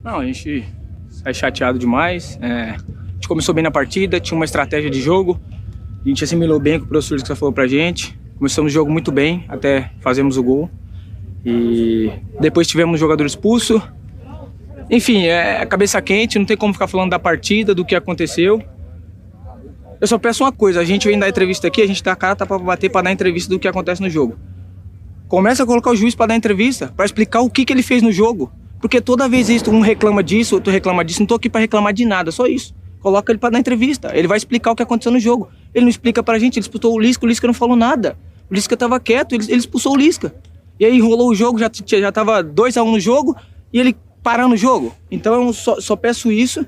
Não, a gente sai chateado demais. A gente começou bem na partida, tinha uma estratégia de jogo, a gente assimilou bem com o professor que você falou pra gente. Começamos o jogo muito bem, até fazemos o gol. E depois tivemos um jogador expulso. Enfim, é cabeça quente, não tem como ficar falando da partida, do que aconteceu. Eu só peço uma coisa, a gente vem dar entrevista aqui, a gente tá a cara pra bater pra dar entrevista do que acontece no jogo. Começa a colocar o juiz pra dar entrevista, pra explicar o que ele fez no jogo. Porque toda vez isso, um reclama disso, outro reclama disso, não tô aqui pra reclamar de nada, só isso. Coloca ele pra dar entrevista, ele vai explicar o que aconteceu no jogo. Ele não explica pra gente, ele expulsou o Lisca não falou nada. O Lisca tava quieto, ele expulsou o Lisca. E aí enrolou o jogo, já tava 2-1 no jogo, e ele parando o jogo. Então eu só peço isso,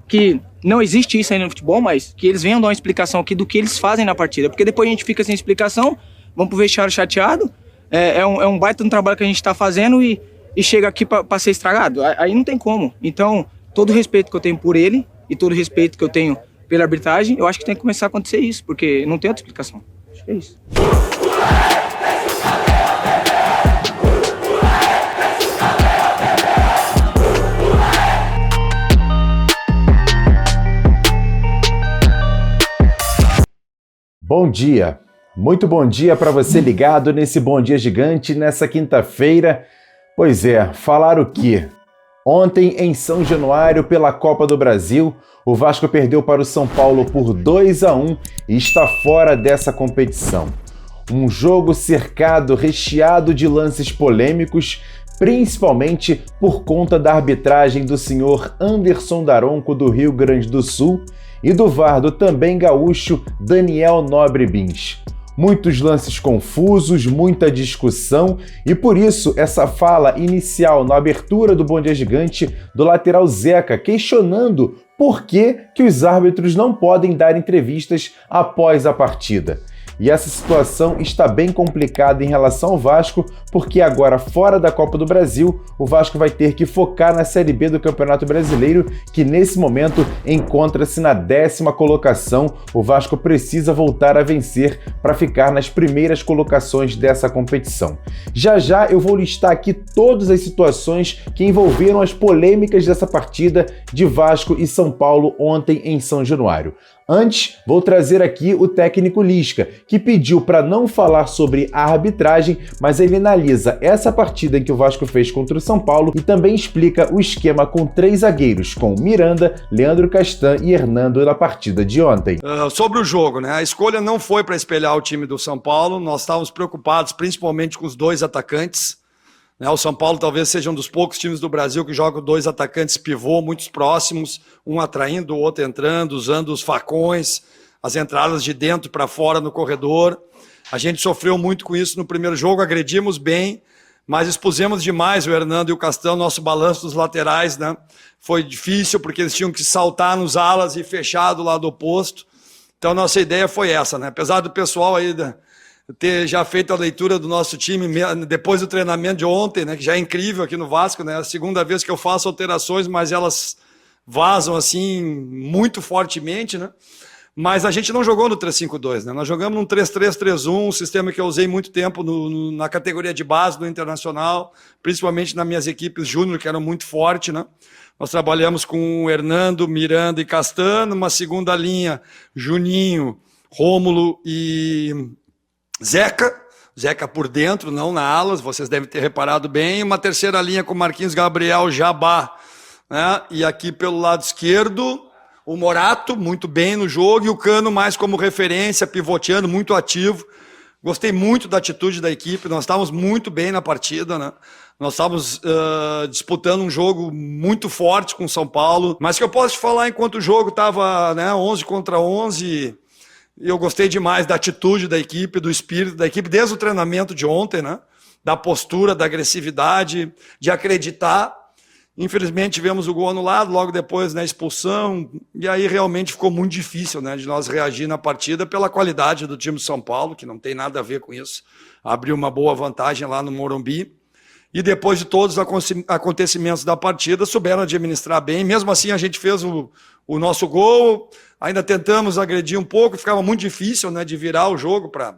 que não existe isso aí no futebol, mas que eles venham dar uma explicação aqui do que eles fazem na partida. Porque depois a gente fica sem explicação, vamos pro vestiário chateado, é um baita no trabalho que a gente tá fazendo e chega aqui pra ser estragado. Aí não tem como. Então, todo o respeito que eu tenho por ele e todo o respeito que eu tenho pela arbitragem, eu acho que tem que começar a acontecer isso, porque não tem outra explicação. Acho que é isso. Bom dia, muito bom dia para você ligado nesse Bom Dia Gigante nessa quinta-feira. Pois é, falar o quê? Ontem em São Januário pela Copa do Brasil, o Vasco perdeu para o São Paulo por 2-1 e está fora dessa competição. Um jogo cercado, recheado de lances polêmicos, principalmente por conta da arbitragem do senhor Anderson Daronco do Rio Grande do Sul e do VAR do também gaúcho Daniel Nobre Bins. Muitos lances confusos, muita discussão e por isso essa fala inicial na abertura do Bom Dia Gigante do lateral Zeca questionando por que os árbitros não podem dar entrevistas após a partida. E essa situação está bem complicada em relação ao Vasco, porque agora, fora da Copa do Brasil, o Vasco vai ter que focar na Série B do Campeonato Brasileiro, que nesse momento encontra-se na 10ª colocação. O Vasco precisa voltar a vencer para ficar nas primeiras colocações dessa competição. Já já eu vou listar aqui todas as situações que envolveram as polêmicas dessa partida de Vasco e São Paulo ontem em São Januário. Antes, vou trazer aqui o técnico Lisca, que pediu para não falar sobre a arbitragem, mas ele analisa essa partida em que o Vasco fez contra o São Paulo e também explica o esquema com 3 zagueiros, com Miranda, Leandro Castan e Hernando na partida de ontem. Sobre o jogo, né? A escolha não foi para espelhar o time do São Paulo, nós estávamos preocupados principalmente com os 2 atacantes. O São Paulo talvez seja um dos poucos times do Brasil que jogam 2 atacantes pivô, muitos próximos, um atraindo, o outro entrando, usando os facões, as entradas de dentro para fora no corredor. A gente sofreu muito com isso no primeiro jogo, agredimos bem, mas expusemos demais o Hernando e o Castão, nosso balanço dos laterais, né? Foi difícil porque eles tinham que saltar nos alas e fechar do lado oposto. Então nossa ideia foi essa, né? Apesar do pessoal aí ter já feito a leitura do nosso time depois do treinamento de ontem, né, que já é incrível aqui no Vasco, né, a segunda vez que eu faço alterações, mas elas vazam assim muito fortemente, né, mas a gente não jogou no 3-5-2, né, nós jogamos num 3-3-3-1, um sistema que eu usei muito tempo na categoria de base do Internacional, principalmente nas minhas equipes júnior, que eram muito fortes, né. Nós trabalhamos com Hernando, Miranda e Castano, uma segunda linha, Juninho, Rômulo e Zeca por dentro, não na alas, vocês devem ter reparado bem. Uma terceira linha com Marquinhos Gabriel, Jabá, né? E aqui pelo lado esquerdo, o Morato, muito bem no jogo, e o Cano mais como referência, pivoteando, muito ativo. Gostei muito da atitude da equipe, nós estávamos muito bem na partida, né? Nós estávamos disputando um jogo muito forte com o São Paulo, mas que eu posso te falar, enquanto o jogo estava 11 contra 11... Eu gostei demais da atitude da equipe, do espírito da equipe, desde o treinamento de ontem, né? Da postura, da agressividade, de acreditar. Infelizmente tivemos o gol anulado, logo depois na expulsão, e aí realmente ficou muito difícil, né, de nós reagir na partida pela qualidade do time de São Paulo, que não tem nada a ver com isso. Abriu uma boa vantagem lá no Morumbi. E depois de todos os acontecimentos da partida, souberam administrar bem. Mesmo assim, a gente fez o nosso gol, ainda tentamos agredir um pouco, ficava muito difícil, né, de virar o jogo para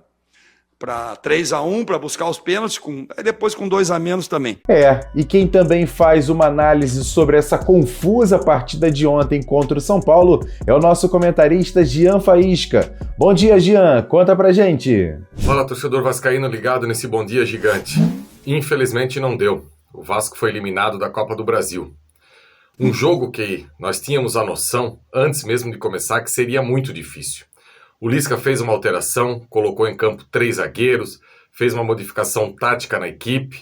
para 3-1, para buscar os pênaltis, depois com 2 a menos também. E quem também faz uma análise sobre essa confusa partida de ontem contra o São Paulo é o nosso comentarista Jean Faísca. Bom dia, Jean, conta pra gente. Fala, torcedor vascaíno ligado nesse Bom Dia Gigante. Infelizmente não deu. O Vasco foi eliminado da Copa do Brasil. Um jogo que nós tínhamos a noção, antes mesmo de começar, que seria muito difícil. O Lisca fez uma alteração, colocou em campo 3 zagueiros, fez uma modificação tática na equipe,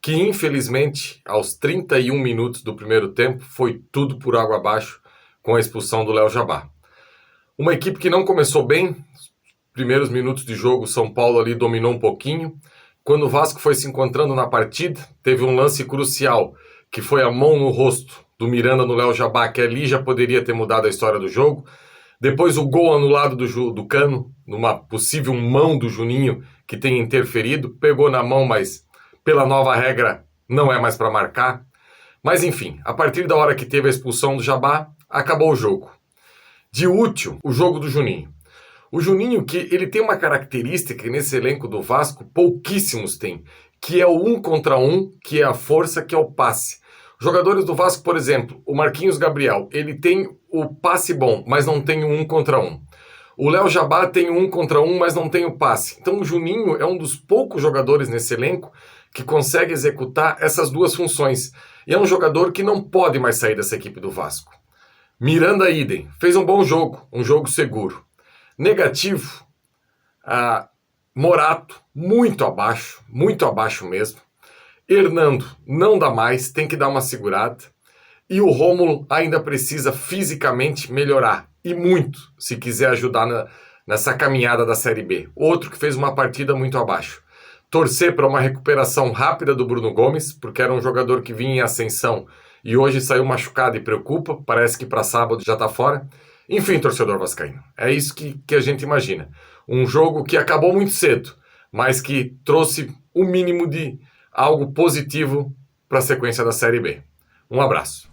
que infelizmente, aos 31 minutos do primeiro tempo, foi tudo por água abaixo com a expulsão do Léo Jabá. Uma equipe que não começou bem, os primeiros minutos de jogo, o São Paulo ali dominou um pouquinho. Quando o Vasco foi se encontrando na partida, teve um lance crucial, que foi a mão no rosto do Miranda no Léo Jabá, que ali já poderia ter mudado a história do jogo. Depois o gol anulado do Cano, numa possível mão do Juninho, que tem interferido, pegou na mão, mas pela nova regra não é mais para marcar. Mas enfim, a partir da hora que teve a expulsão do Jabá, acabou o jogo. De útil, o jogo do Juninho. O Juninho, que ele tem uma característica que nesse elenco do Vasco pouquíssimos têm, que é o 1 contra 1, que é a força, que é o passe. Jogadores do Vasco, por exemplo, o Marquinhos Gabriel, ele tem o passe bom, mas não tem o 1 contra 1. O Léo Jabá tem o 1 contra 1, mas não tem o passe. Então o Juninho é um dos poucos jogadores nesse elenco que consegue executar essas duas funções. E é um jogador que não pode mais sair dessa equipe do Vasco. Miranda idem, fez um bom jogo, um jogo seguro. Negativo, Morato, muito abaixo mesmo. Hernando não dá mais, tem que dar uma segurada. E o Rômulo ainda precisa fisicamente melhorar. E muito, se quiser ajudar nessa caminhada da Série B. Outro que fez uma partida muito abaixo. Torcer para uma recuperação rápida do Bruno Gomes, porque era um jogador que vinha em ascensão e hoje saiu machucado e preocupa. Parece que para sábado já está fora. Enfim, torcedor vascaíno, é isso que a gente imagina. Um jogo que acabou muito cedo, mas que trouxe o mínimo de algo positivo para a sequência da Série B. Um abraço.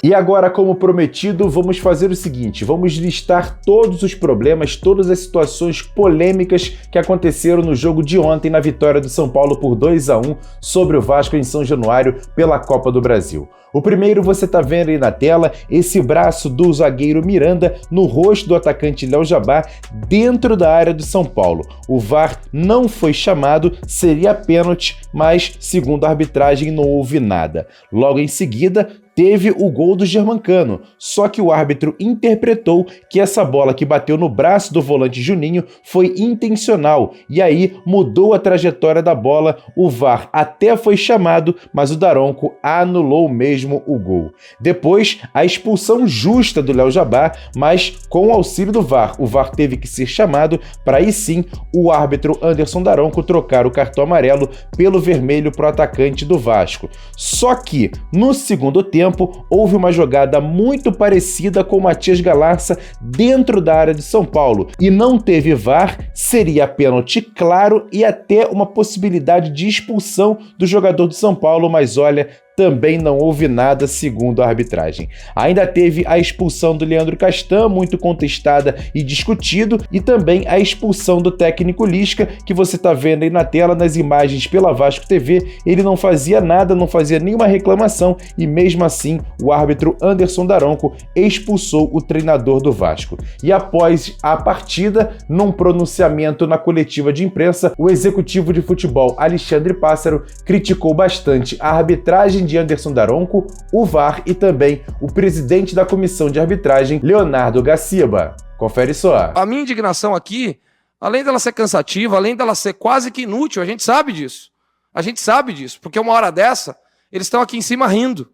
E agora, como prometido, vamos fazer o seguinte, vamos listar todos os problemas, todas as situações polêmicas que aconteceram no jogo de ontem na vitória do São Paulo por 2-1 sobre o Vasco em São Januário pela Copa do Brasil. O primeiro você está vendo aí na tela, esse braço do zagueiro Miranda no rosto do atacante Léo Jabá dentro da área do São Paulo. O VAR não foi chamado, seria pênalti, mas segundo a arbitragem não houve nada. Logo em seguida, teve o gol do Germancano, só que o árbitro interpretou que essa bola que bateu no braço do volante Juninho foi intencional e aí mudou a trajetória da bola. O VAR até foi chamado, mas o Daronco anulou mesmo o gol. Depois, a expulsão justa do Léo Jabá, mas com o auxílio do VAR. O VAR teve que ser chamado para aí sim o árbitro Anderson Daronco trocar o cartão amarelo pelo vermelho para o atacante do Vasco. Só que no segundo tempo, houve uma jogada muito parecida com o Matias Galarça dentro da área de São Paulo e não teve VAR, seria pênalti claro e até uma possibilidade de expulsão do jogador do São Paulo, mas olha, também não houve nada segundo a arbitragem. Ainda teve a expulsão do Leandro Castan, muito contestada e discutido, e também a expulsão do técnico Lisca, que você está vendo aí na tela, nas imagens pela Vasco TV. Ele não fazia nada, não fazia nenhuma reclamação, e mesmo assim o árbitro Anderson Daronco expulsou o treinador do Vasco. E após a partida, num pronunciamento na coletiva de imprensa, o executivo de futebol Alexandre Pássaro criticou bastante a arbitragem de Anderson Daronco, o VAR e também o presidente da comissão de arbitragem, Leonardo Gaciba. Confere só. A minha indignação aqui, além dela ser cansativa, além dela ser quase que inútil, a gente sabe disso. A gente sabe disso, porque uma hora dessa, eles estão aqui em cima rindo.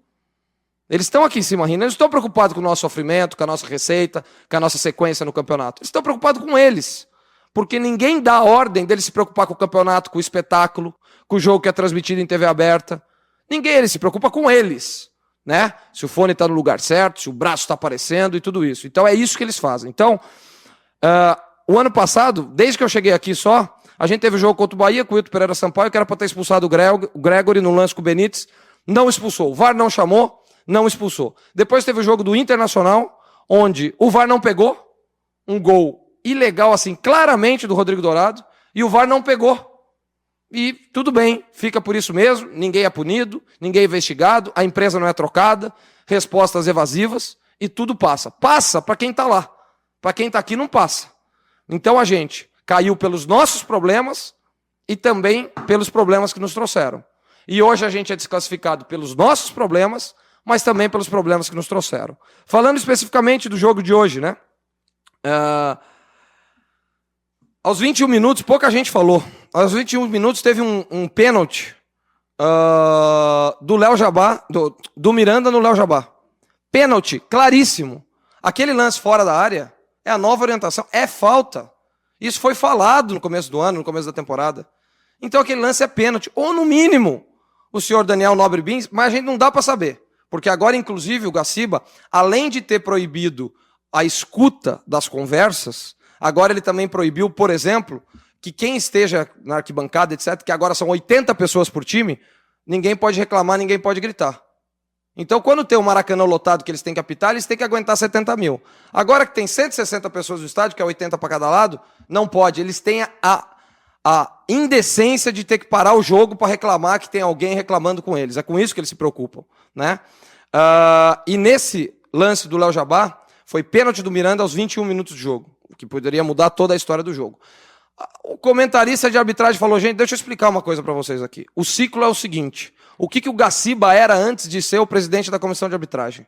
Eles estão aqui em cima rindo. Eles não estão preocupados com o nosso sofrimento, com a nossa receita, com a nossa sequência no campeonato. Eles estão preocupados com eles. Porque ninguém dá a ordem dele se preocupar com o campeonato, com o espetáculo, com o jogo que é transmitido em TV aberta. Ninguém, ele se preocupa com eles, né? Se o fone está no lugar certo, se o braço está aparecendo e tudo isso. Então é isso que eles fazem. Então, o ano passado, desde que eu cheguei aqui só, a gente teve o jogo contra o Bahia, com o Wilton Pereira Sampaio, que era para ter expulsado o Gregory no lance com o Benítez. Não expulsou. O VAR não chamou, não expulsou. Depois teve o jogo do Internacional, onde o VAR não pegou, um gol ilegal, assim, claramente do Rodrigo Dourado, e o VAR não pegou. E tudo bem, fica por isso mesmo, ninguém é punido, ninguém é investigado, a empresa não é trocada, respostas evasivas, e tudo passa. Passa para quem está lá. Para quem está aqui não passa. Então a gente caiu pelos nossos problemas e também pelos problemas que nos trouxeram. E hoje a gente é desclassificado pelos nossos problemas, mas também pelos problemas que nos trouxeram. Falando especificamente do jogo de hoje, né? Aos 21 minutos, pouca gente falou. Aos 21 minutos teve um pênalti do Léo Jabá, do Miranda no Léo Jabá. Pênalti, claríssimo. Aquele lance fora da área é a nova orientação, é falta. Isso foi falado no começo do ano, no começo da temporada. Então aquele lance é pênalti. Ou no mínimo, o senhor Daniel Nobre Bins, mas a gente não dá para saber. Porque agora, inclusive, o Gaciba, além de ter proibido a escuta das conversas, agora ele também proibiu, por exemplo, que quem esteja na arquibancada, etc., que agora são 80 pessoas por time, ninguém pode reclamar, ninguém pode gritar. Então, quando tem o Maracanã lotado que eles têm que apitar, eles têm que aguentar 70 mil. Agora que tem 160 pessoas no estádio, que é 80 para cada lado, não pode. Eles têm a indecência de ter que parar o jogo para reclamar que tem alguém reclamando com eles. É com isso que eles se preocupam, né? E nesse lance do Léo Jabá, foi pênalti do Miranda aos 21 minutos de jogo, o que poderia mudar toda a história do jogo. O comentarista de arbitragem falou, gente, deixa eu explicar uma coisa para vocês aqui. O ciclo é o seguinte, o que o Gaciba era antes de ser o presidente da comissão de arbitragem?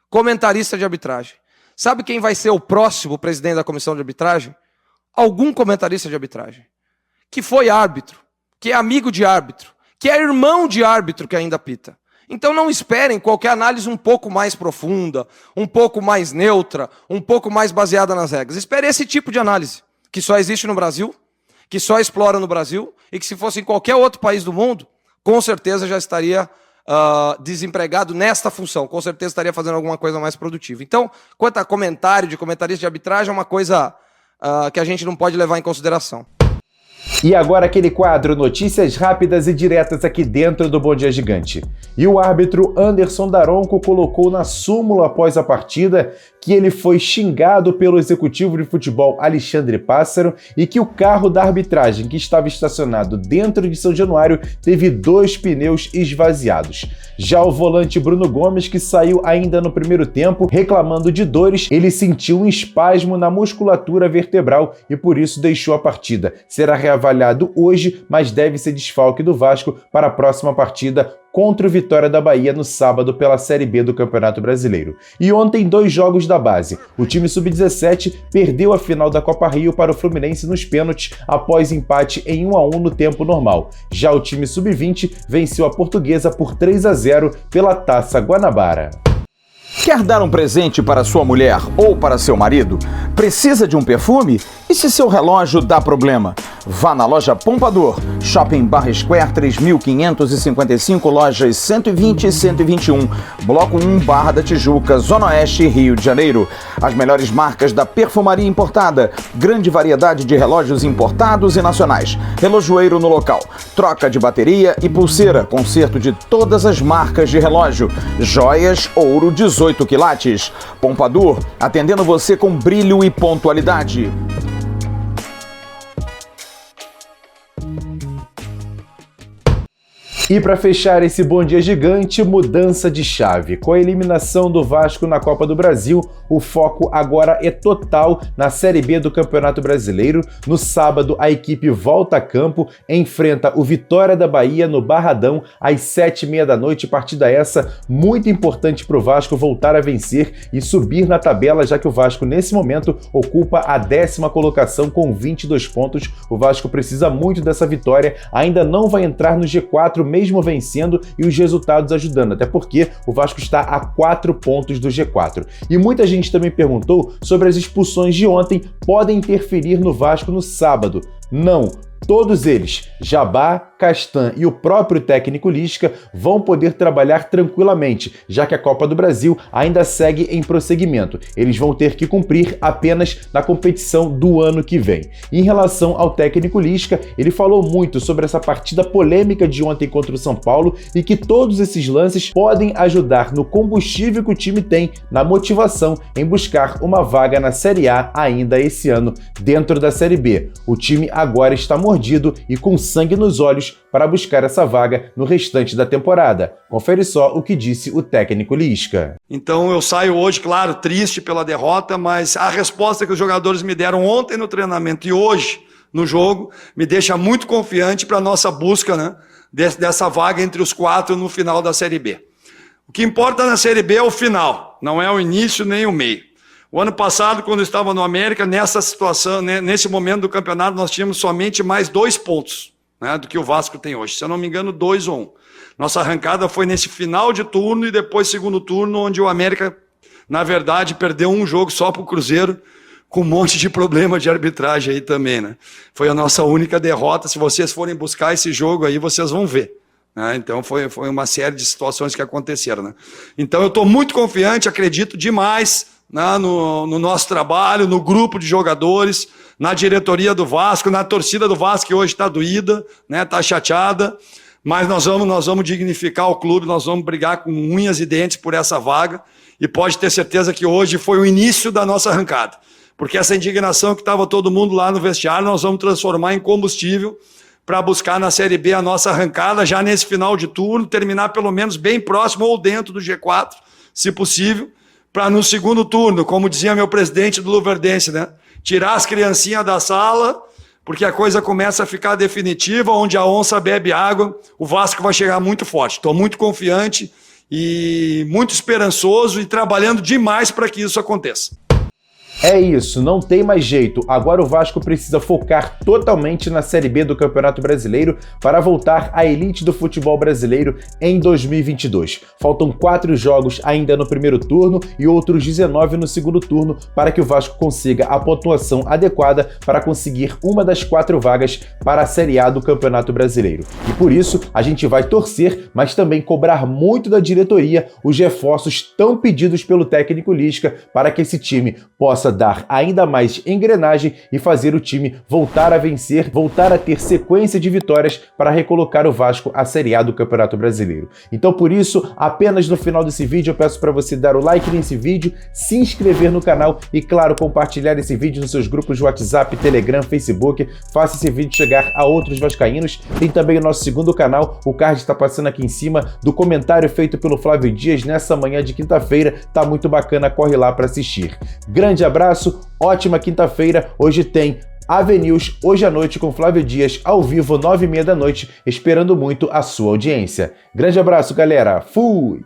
Comentarista de arbitragem. Sabe quem vai ser o próximo presidente da comissão de arbitragem? Algum comentarista de arbitragem. Que foi árbitro, que é amigo de árbitro, que é irmão de árbitro que ainda apita. Então não esperem qualquer análise um pouco mais profunda, um pouco mais neutra, um pouco mais baseada nas regras. Esperem esse tipo de análise, que só existe no Brasil, que só explora no Brasil, e que se fosse em qualquer outro país do mundo, com certeza já estaria desempregado nesta função, com certeza estaria fazendo alguma coisa mais produtiva. Então, quanto a comentário de comentarista de arbitragem, é uma coisa que a gente não pode levar em consideração. E agora aquele quadro Notícias Rápidas e Diretas aqui dentro do Bom Dia Gigante. E o árbitro Anderson Daronco colocou na súmula após a partida que ele foi xingado pelo executivo de futebol Alexandre Pássaro e que o carro da arbitragem que estava estacionado dentro de São Januário teve 2 pneus esvaziados. Já o volante Bruno Gomes, que saiu ainda no primeiro tempo reclamando de dores, ele sentiu um espasmo na musculatura vertebral e por isso deixou a partida. Será reavaliado hoje, mas deve ser desfalque do Vasco para a próxima partida contra o Vitória da Bahia no sábado pela Série B do Campeonato Brasileiro. E ontem 2 jogos da base. O time sub-17 perdeu a final da Copa Rio para o Fluminense nos pênaltis após empate em 1-1 no tempo normal. Já o time sub-20 venceu a Portuguesa por 3-0 pela Taça Guanabara. Quer dar um presente para sua mulher ou para seu marido? Precisa de um perfume? E se seu relógio dá problema? Vá na loja Pompadour, Shopping Barra Square 3555, lojas 120 e 121, Bloco 1, Barra da Tijuca, Zona Oeste, Rio de Janeiro. As melhores marcas da perfumaria importada, grande variedade de relógios importados e nacionais, relojoeiro no local, troca de bateria e pulseira, conserto de todas as marcas de relógio, joias, ouro 18 quilates. Pompadour, atendendo você com brilho e pontualidade. E para fechar esse Bom Dia Gigante, mudança de chave. Com a eliminação do Vasco na Copa do Brasil, o foco agora é total na Série B do Campeonato Brasileiro. No sábado, a equipe volta a campo, enfrenta o Vitória da Bahia no Barradão às 7h30 da noite. Partida essa muito importante para o Vasco voltar a vencer e subir na tabela, já que o Vasco nesse momento ocupa a 10ª colocação com 22 pontos. O Vasco precisa muito dessa vitória, ainda não vai entrar no G4 mesmo vencendo e os resultados ajudando, até porque o Vasco está a 4 pontos do G4. E muita gente também perguntou sobre as expulsões de ontem podem interferir no Vasco no sábado. Não. Todos eles, Jabá, Castan e o próprio técnico Lisca, vão poder trabalhar tranquilamente, já que a Copa do Brasil ainda segue em prosseguimento. Eles vão ter que cumprir apenas na competição do ano que vem. Em relação ao técnico Lisca, ele falou muito sobre essa partida polêmica de ontem contra o São Paulo e que todos esses lances podem ajudar no combustível que o time tem, na motivação em buscar uma vaga na Série A ainda esse ano, dentro da Série B. O time agora está mordido e com sangue nos olhos para buscar essa vaga no restante da temporada. Confere só o que disse o técnico Lisca. Então eu saio hoje, claro, triste pela derrota, mas a resposta que os jogadores me deram ontem no treinamento e hoje no jogo me deixa muito confiante para a nossa busca, né, dessa vaga entre os 4 no final da Série B. O que importa na Série B é o final, não é o início nem o meio. O ano passado, quando eu estava no América, nessa situação, nesse momento do campeonato, nós tínhamos somente mais 2 pontos, né, do que o Vasco tem hoje. Se eu não me engano, 2 ou 1. Nossa arrancada foi nesse final de turno e depois segundo turno, onde o América, na verdade, perdeu um jogo só para o Cruzeiro, com um monte de problema de arbitragem aí também, né? Foi a nossa única derrota. Se vocês forem buscar esse jogo aí, vocês vão ver. Então foi uma série de situações que aconteceram, né? Então eu estou muito confiante, acredito demais, né, no nosso trabalho, no grupo de jogadores, na diretoria do Vasco, na torcida do Vasco que hoje está doída, né, está chateada, mas nós vamos dignificar o clube, nós vamos brigar com unhas e dentes por essa vaga e pode ter certeza que hoje foi o início da nossa arrancada, porque essa indignação que estava todo mundo lá no vestiário nós vamos transformar em combustível para buscar na Série B a nossa arrancada já nesse final de turno, terminar pelo menos bem próximo ou dentro do G4, se possível, para no segundo turno, como dizia meu presidente do Luverdense, né, tirar as criancinhas da sala, porque a coisa começa a ficar definitiva, onde a onça bebe água, o Vasco vai chegar muito forte. Estou muito confiante e muito esperançoso e trabalhando demais para que isso aconteça. É isso, não tem mais jeito. Agora o Vasco precisa focar totalmente na Série B do Campeonato Brasileiro para voltar à elite do futebol brasileiro em 2022. Faltam 4 jogos ainda no primeiro turno e outros 19 no segundo turno para que o Vasco consiga a pontuação adequada para conseguir uma das 4 vagas para a Série A do Campeonato Brasileiro. E por isso a gente vai torcer, mas também cobrar muito da diretoria os reforços tão pedidos pelo técnico Lisca para que esse time possa dar ainda mais engrenagem e fazer o time voltar a vencer, voltar a ter sequência de vitórias para recolocar o Vasco à Série A do Campeonato Brasileiro. Então por isso, apenas no final desse vídeo eu peço para você dar o like nesse vídeo, se inscrever no canal e claro, compartilhar esse vídeo nos seus grupos de WhatsApp, Telegram, Facebook, faça esse vídeo chegar a outros vascaínos. Tem também o nosso segundo canal, o card está passando aqui em cima, do comentário feito pelo Flávio Dias nessa manhã de quinta-feira, tá muito bacana, corre lá para assistir. Grande abraço, ótima quinta-feira. Hoje tem AVNews, hoje à noite com Flávio Dias, ao vivo, 9h30 da noite, esperando muito a sua audiência. Grande abraço, galera. Fui!